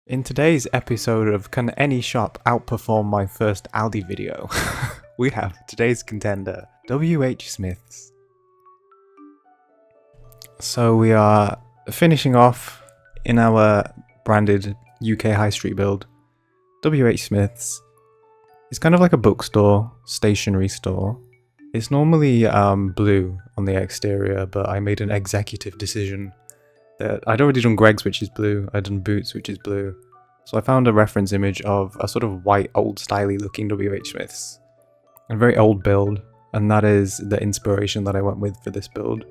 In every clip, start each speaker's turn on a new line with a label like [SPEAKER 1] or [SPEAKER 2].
[SPEAKER 1] In today's episode of Can Any Shop Outperform My First Aldi Video, we have today's contender, WHSmith's. So we are finishing off in our branded UK High Street build. WHSmith's is kind of like a bookstore, stationery store. It's normally blue on the exterior, but I made an executive decision that I'd already done Greg's, which is blue. I'd done Boots, which is blue. So I found a reference image of a sort of white, old styly looking WHSmith's. A very old build, and that is the inspiration that I went with for this build.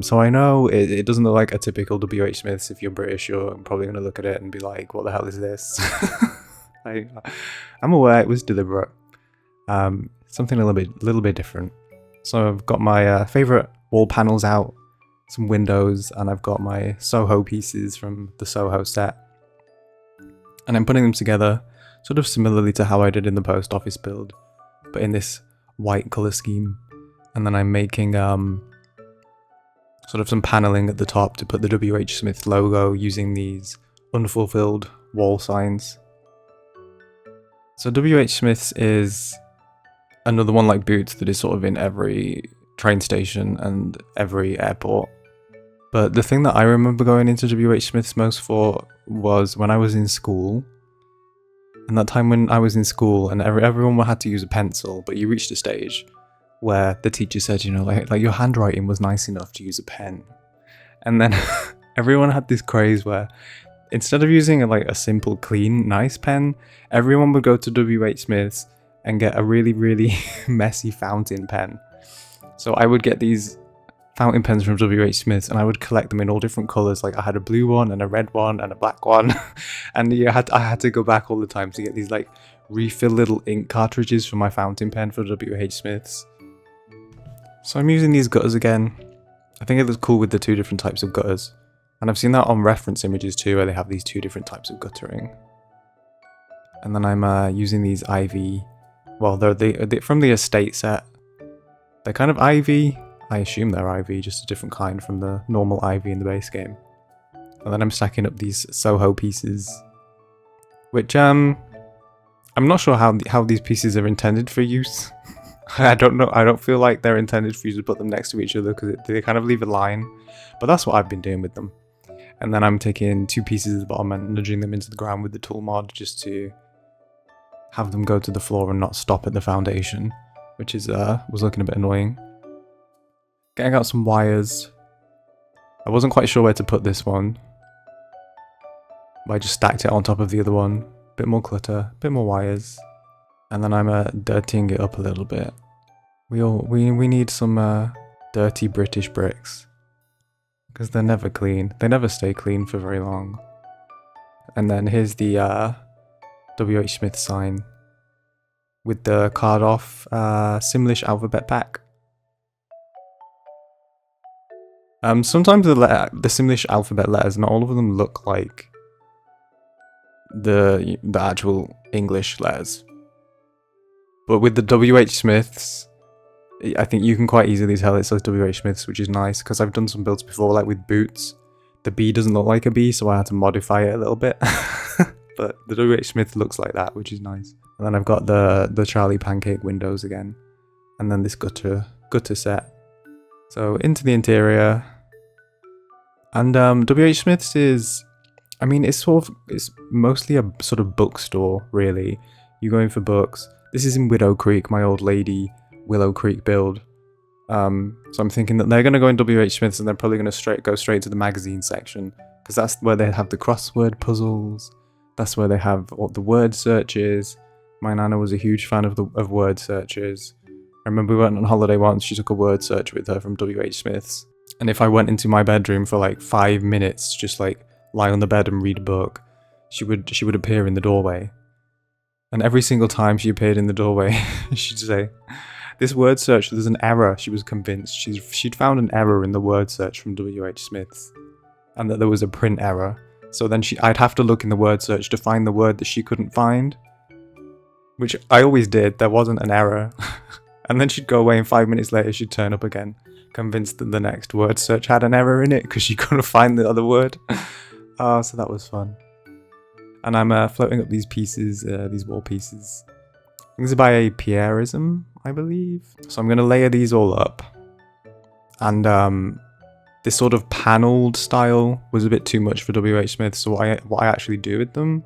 [SPEAKER 1] So I know it doesn't look like a typical WHSmith's. If you're British, you're probably going to look at it and be like, what the hell is this? I'm aware it was deliberate. Something a little bit different. So I've got my favourite wall panels out, some windows, and I've got my Soho pieces from the Soho set. And I'm putting them together sort of similarly to how I did in the post office build, but in this white colour scheme. And then I'm making sort of some paneling at the top to put the WHSmith logo using these unfulfilled wall signs. So WHSmith's is another one like Boots that is sort of in every train station and every airport. But the thing that I remember going into WHSmith's most for was when I was in school. And that time when I was in school and everyone had to use a pencil, but you reached a stage where the teacher said, you know, like your handwriting was nice enough to use a pen. And then everyone had this craze where instead of using a simple, clean, nice pen, everyone would go to WHSmith's and get a really, really messy fountain pen. So I would get these fountain pens from WHSmith's and I would collect them in all different colours. Like I had a blue one and a red one and a black one. And I had to go back all the time to get these like refill little ink cartridges for my fountain pen for WHSmith's. So I'm using these gutters again. I think it looks cool with the two different types of gutters. And I've seen that on reference images too, where they have these two different types of guttering. And then I'm using these ivy. Well, they're from the estate set. They're kind of ivy. I assume they're ivy, just a different kind from the normal ivy in the base game. And then I'm stacking up these Soho pieces, which I'm not sure how these pieces are intended for use. I don't know. I don't feel like they're intended for you to put them next to each other because they kind of leave a line. But that's what I've been doing with them. And then I'm taking two pieces at the bottom and nudging them into the ground with the tool mod just to have them go to the floor and not stop at the foundation, which was looking a bit annoying. Getting out some wires. I wasn't quite sure where to put this one, but I just stacked it on top of the other one. Bit more clutter, bit more wires, and then I'm dirtying it up a little bit. We need some dirty British bricks because they're never clean. They never stay clean for very long. And then here's the WHSmith sign with the card off Simlish alphabet pack. Sometimes the Simlish alphabet letters, not all of them look like the actual English letters. But with the WHSmith's, I think you can quite easily tell it says WHSmith's, which is nice because I've done some builds before, like with Boots. The B doesn't look like a B, so I had to modify it a little bit. But the WHSmith looks like that, which is nice. And then I've got the Charlie Pancake windows again, and then this gutter set. So into the interior, and WHSmith's is, I mean, it's mostly a sort of bookstore, really. You go in for books. This is in Widow Creek, my old lady Willow Creek build. So I'm thinking that they're going to go in WHSmith's and they're probably going to go straight to the magazine section, because that's where they have the crossword puzzles. That's where they have all the word searches. My nana was a huge fan of word searches. I remember we went on holiday once, she took a word search with her from WHSmith's. And if I went into my bedroom for like 5 minutes, just like lie on the bed and read a book, she would appear in the doorway. And every single time she appeared in the doorway, she'd say, this word search, there's an error. She was convinced. She'd found an error in the word search from WHSmith's, and that there was a print error. So then I'd have to look in the word search to find the word that she couldn't find, which I always did. There wasn't an error. And then she'd go away and 5 minutes later she'd turn up again, convinced that the next word search had an error in it because she couldn't find the other word. So that was fun. And I'm floating up these pieces, these wall pieces. These are by Pierreism, I believe. So I'm going to layer these all up. And this sort of panelled style was a bit too much for WHSmith. So what I actually do with them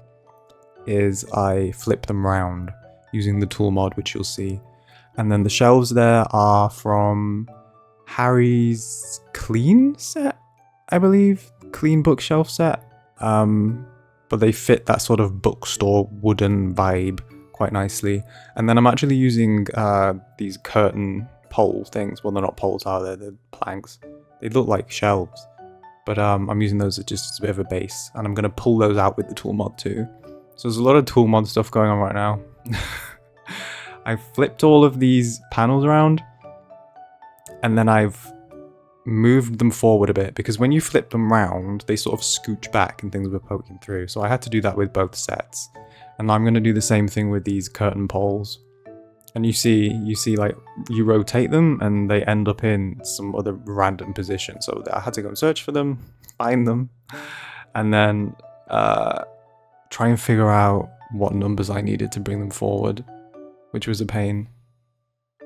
[SPEAKER 1] is I flip them round using the tool mod, which you'll see. And then the shelves there are from Harry's Clean set, I believe. Clean bookshelf set. But they fit that sort of bookstore wooden vibe quite nicely. And then I'm actually using these curtain pole things. Well, they're not poles, are they? They're planks. They look like shelves. But I'm using those just as a bit of a base. And I'm going to pull those out with the tool mod too. So there's a lot of tool mod stuff going on right now. I've flipped all of these panels around. And then I've moved them forward a bit, because when you flip them round, they sort of scooch back and things were poking through. So I had to do that with both sets. And I'm going to do the same thing with these curtain poles. And you see like you rotate them and they end up in some other random position. So I had to go and search for them, find them, and then try and figure out what numbers I needed to bring them forward, which was a pain.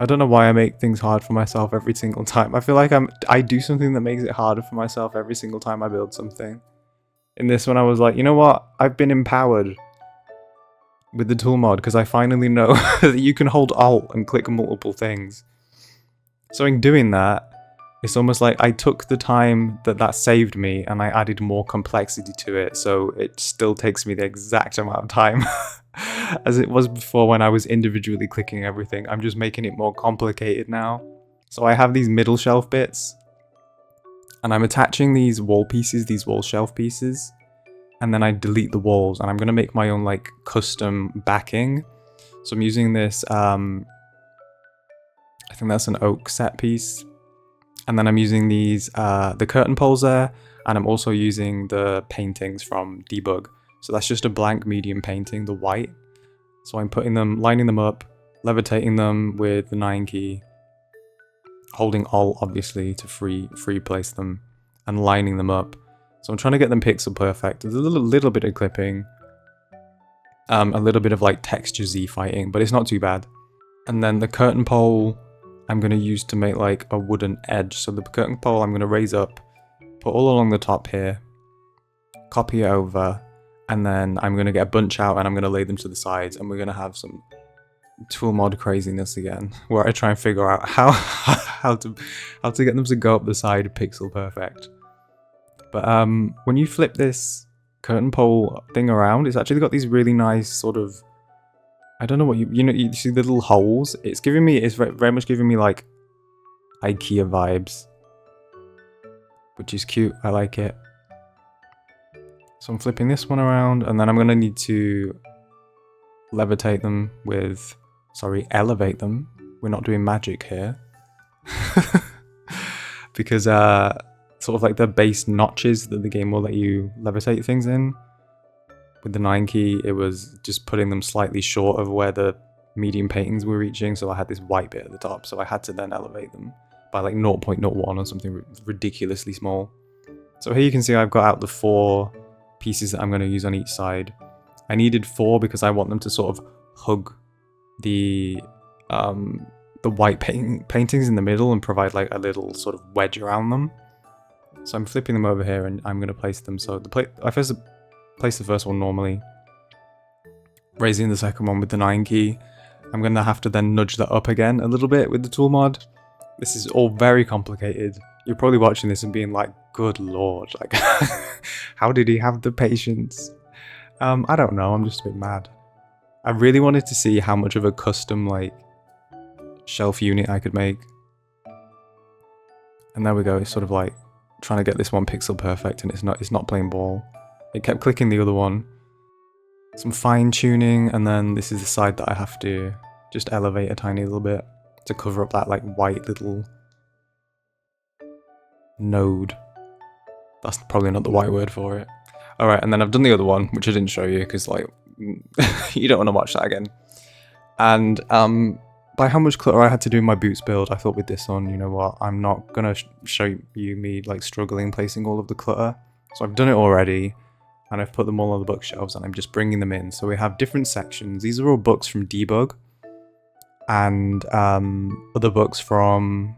[SPEAKER 1] I don't know why I make things hard for myself every single time. I feel like I do something that makes it harder for myself every single time I build something. In this one, I was like, you know what? I've been empowered with the tool mod because I finally know that you can hold Alt and click multiple things. So in doing that, it's almost like I took the time that saved me and I added more complexity to it. So it still takes me the exact amount of time as it was before when I was individually clicking everything. I'm just making it more complicated now. So I have these middle shelf bits and I'm attaching these wall pieces, these wall shelf pieces, and then I delete the walls and I'm going to make my own like custom backing. So I'm using this, I think that's an oak set piece. And then I'm using these, the curtain poles there, and I'm also using the paintings from Debug. So that's just a blank medium painting, the white. So I'm putting them, lining them up, levitating them with the 9 key, holding Alt obviously to free place them, and lining them up. So I'm trying to get them pixel perfect. There's a little bit of clipping, a little bit of like texture Z fighting, but it's not too bad. And then the curtain pole I'm going to use to make like a wooden edge. So the curtain pole I'm going to raise up, put all along the top here, copy it over, and then I'm going to get a bunch out and I'm going to lay them to the sides, and we're going to have some tool mod craziness again, where I try and figure out how to get them to go up the side pixel perfect. But when you flip this curtain pole thing around, it's actually got these really nice sort of, I don't know what you see the little holes. It's very much giving me like IKEA vibes, which is cute. I like it. So I'm flipping this one around, and then I'm gonna need to elevate them. We're not doing magic here. Because sort of like the base notches that the game will let you levitate things in. With the 9 key, it was just putting them slightly short of where the medium paintings were reaching, so I had this white bit at the top, so I had to then elevate them by like 0.01 or something ridiculously small. So here you can see I've got out the 4 pieces that I'm going to use on each side. I needed 4 because I want them to sort of hug the white paintings in the middle and provide like a little sort of wedge around them. So I'm flipping them over here and I'm going to place them. So I first place the first one normally, raising the second one with the 9 key. I'm going to have to then nudge that up again a little bit with the tool mod. This is all very complicated. You're probably watching this and being like, good lord, like how did he have the patience? I don't know, I'm just a bit mad. I really wanted to see how much of a custom like shelf unit I could make. And there we go, it's sort of like trying to get this one pixel perfect, and it's not playing ball. It kept clicking the other one. Some fine tuning, and then this is the side that I have to just elevate a tiny little bit to cover up that like white little node. That's probably not the right word for it. Alright, and then I've done the other one, which I didn't show you because like you don't want to watch that again. And by how much clutter I had to do in my boots build, I thought with this on, you know what, I'm not gonna show you me like struggling placing all of the clutter. So I've done it already. and I've put them all on the bookshelves and I'm just bringing them in. So we have different sections. These are all books from Debug and other books from,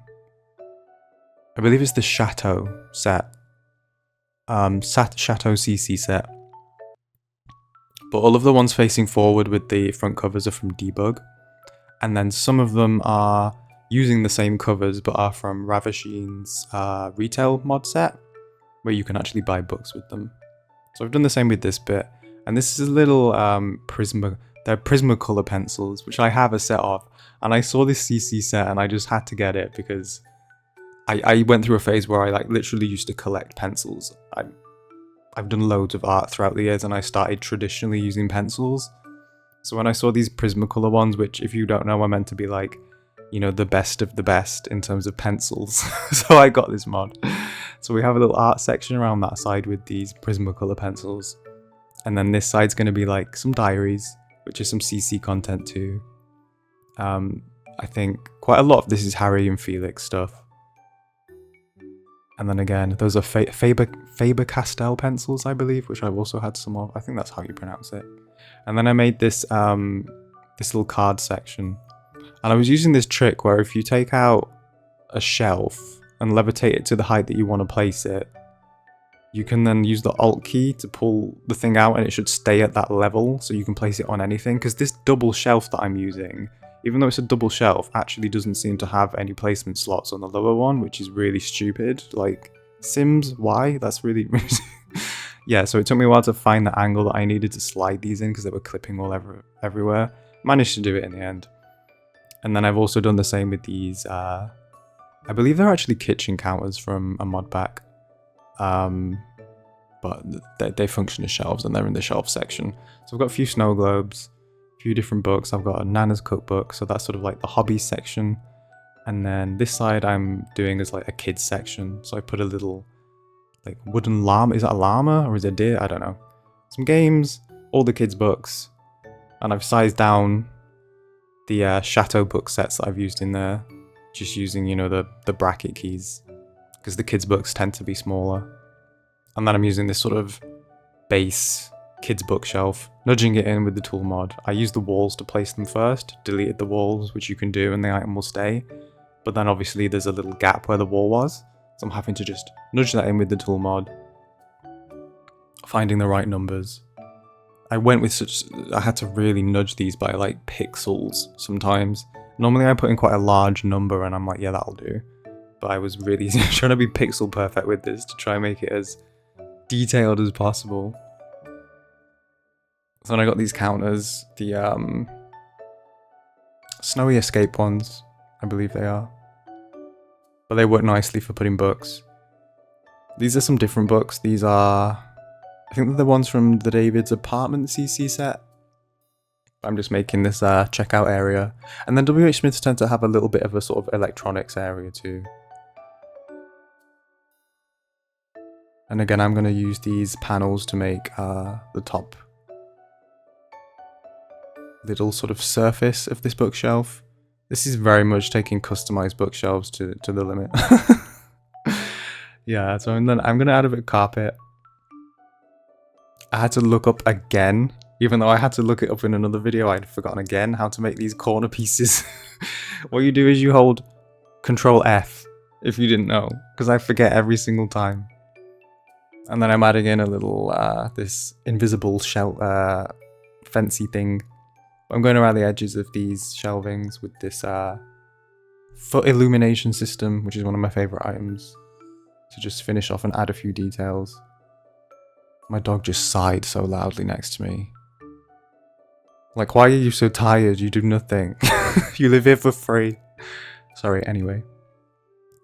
[SPEAKER 1] I believe it's the Chateau set, Chateau CC set. But all of the ones facing forward with the front covers are from Debug. And then some of them are using the same covers but are from Ravisheen's retail mod set, where you can actually buy books with them. So I've done the same with this bit. And this is a little they're Prismacolor pencils, which I have a set of. And I saw this CC set and I just had to get it because I went through a phase where I like literally used to collect pencils. I've done loads of art throughout the years and I started traditionally using pencils. So when I saw these Prismacolor ones, which if you don't know are meant to be like, you know, the best of the best in terms of pencils. So I got this mod. So we have a little art section around that side with these Prismacolor pencils. And then this side's going to be like some diaries, which is some CC content too. I think quite a lot of this is Harry and Felix stuff. And then again, those are Faber-Castell pencils, I believe, which I've also had some of. I think that's how you pronounce it. And then I made this this little card section. And I was using this trick where if you take out a shelf and levitate it to the height that you want to place it, you can then use the Alt key to pull the thing out and it should stay at that level so you can place it on anything. Because this double shelf that I'm using, even though it's a double shelf, actually doesn't seem to have any placement slots on the lower one, which is really stupid. Like, Sims, why? That's really... Yeah, so it took me a while to find the angle that I needed to slide these in because they were clipping all everywhere. Managed to do it in the end. And then I've also done the same with these, I believe they're actually kitchen counters from a mod pack. But they function as shelves and they're in the shelf section. So I've got a few snow globes, a few different books. I've got a Nana's cookbook, so that's sort of like the hobby section. And then this side I'm doing as like a kids section. So I put a little like wooden llama. Is that a llama or is it a deer? I don't know. Some games, all the kids' books. And I've sized down the Chateau book sets that I've used in there. Just using, you know, the bracket keys. Because the kids' books tend to be smaller. And then I'm using this sort of base kids' bookshelf, nudging it in with the tool mod. I used the walls to place them first, deleted the walls, which you can do and the item will stay. But then obviously there's a little gap where the wall was. So I'm having to just nudge that in with the tool mod. Finding the right numbers. I had to really nudge these by like pixels sometimes. Normally I put in quite a large number and I'm like, yeah, that'll do. But I was really trying to be pixel perfect with this to try and make it as detailed as possible. So then I got these counters, the Snowy Escape ones, I believe they are. But they work nicely for putting books. These are some different books. These are, I think they're the ones from the David's Apartment CC set. I'm just making this checkout area. And then WHSmiths tend to have a little bit of a sort of electronics area too. And again, I'm going to use these panels to make the top little sort of surface of this bookshelf. This is very much taking customized bookshelves to the limit. Yeah, so then I'm going to add a bit of carpet. I had to look up again, even though I had to look it up in another video, I'd forgotten again how to make these corner pieces. What you do is you hold Control F, if you didn't know, because I forget every single time. And then I'm adding in a little, this invisible fancy thing. I'm going around the edges of these shelvings with this foot illumination system, which is one of my favourite items, to just finish off and add a few details. My dog just sighed so loudly next to me. Like, why are you so tired? You do nothing. You live here for free. Sorry, anyway.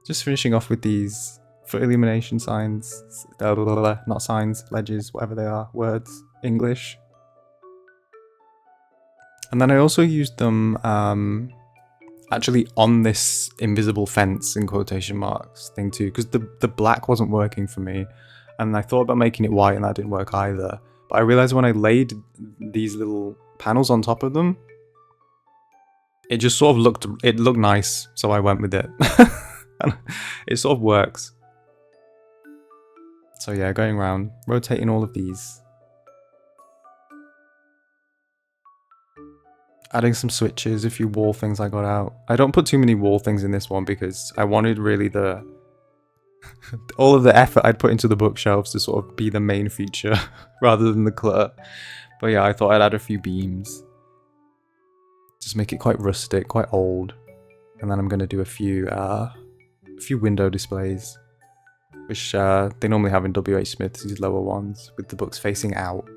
[SPEAKER 1] Just finishing off with these foot illumination signs. Not signs, ledges, whatever they are. Words, English. And then I also used them actually on this invisible fence, in quotation marks, thing too. Because the black wasn't working for me. And I thought about making it white and that didn't work either. But I realized when I laid these little panels on top of them, it just sort of looked nice, so I went with it. And it sort of works. So yeah, going around, rotating all of these Adding some switches, a few wall things I got out. I don't put too many wall things in this one because I wanted really all of the effort I'd put into the bookshelves to sort of be the main feature rather than the clutter. But yeah, I thought I'd add a few beams. Just make it quite rustic, quite old. And then I'm going to do a few window displays, which they normally have in WHSmith, these lower ones, with the books facing out.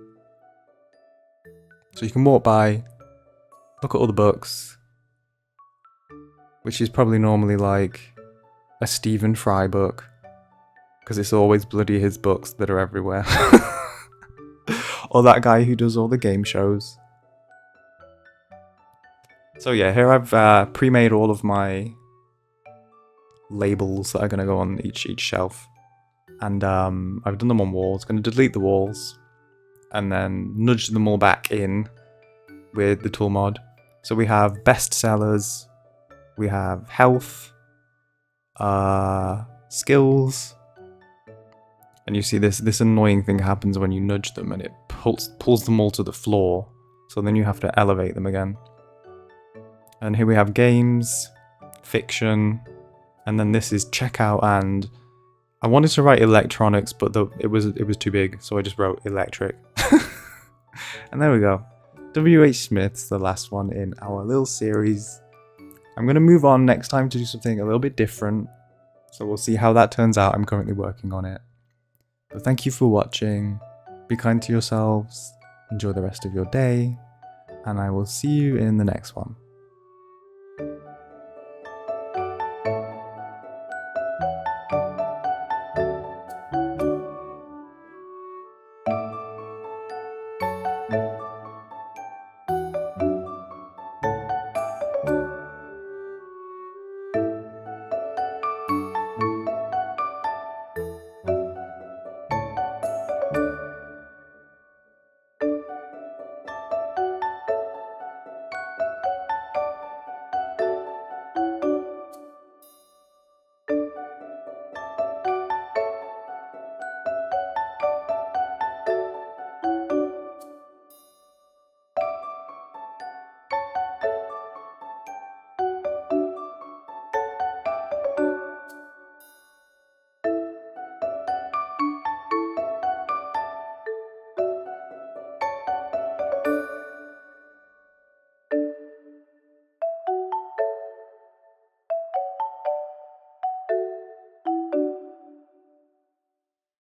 [SPEAKER 1] So you can walk by, look at all the books, which is probably normally like a Stephen Fry book, because it's always bloody his books that are everywhere. Or that guy who does all the game shows. So yeah, here I've pre-made all of my labels that are going to go on each shelf. And I've done them on walls. Going to delete the walls and then nudge them all back in with the tool mod. So we have bestsellers, we have health, skills, and you see this annoying thing happens when you nudge them and it pulls them all to the floor. So then you have to elevate them again. And here we have games, fiction, and then this is checkout, and I wanted to write electronics, but it was too big, so I just wrote electric. And there we go. WHSmith's the last one in our little series. I'm going to move on next time to do something a little bit different, so we'll see how that turns out. I'm currently working on it. But thank you for watching. Be kind to yourselves, enjoy the rest of your day, and I will see you in the next one.